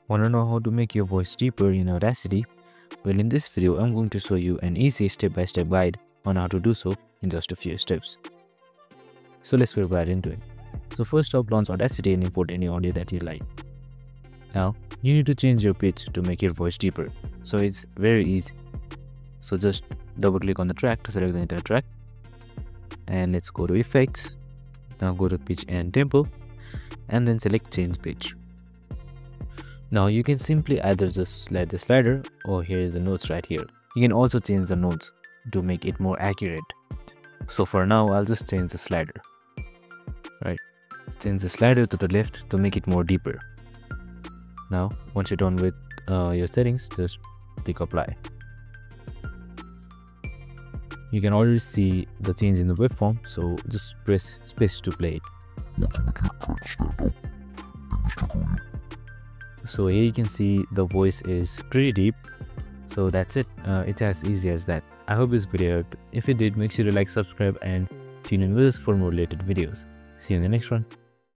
Want to know how to make your voice deeper in Audacity? Well, in this video, I'm going to show you an easy step-by-step guide on how to do so in just a few steps. So let's get right into it. So first up, launch Audacity and import any audio that you like. Now, you need to change your pitch to make your voice deeper. So it's very easy. So just double click on the track to select the entire track. And let's go to Effects. Now go to Pitch and Tempo. And then select Change Pitch. Now you can simply either just slide the slider, or here is the notes right here. You can also change the notes to make it more accurate. So for now, I'll just change the slider. Right, change the slider to the left to make it more deeper. Now once you're done with your settings, just click apply. You can already see the change in the waveform, so just press space to play it. So here you can see the voice is pretty deep. So that's it. It's as easy as that. I hope this video helped. If it did, make sure to like, subscribe and tune in with us for more related videos. See you in the next one.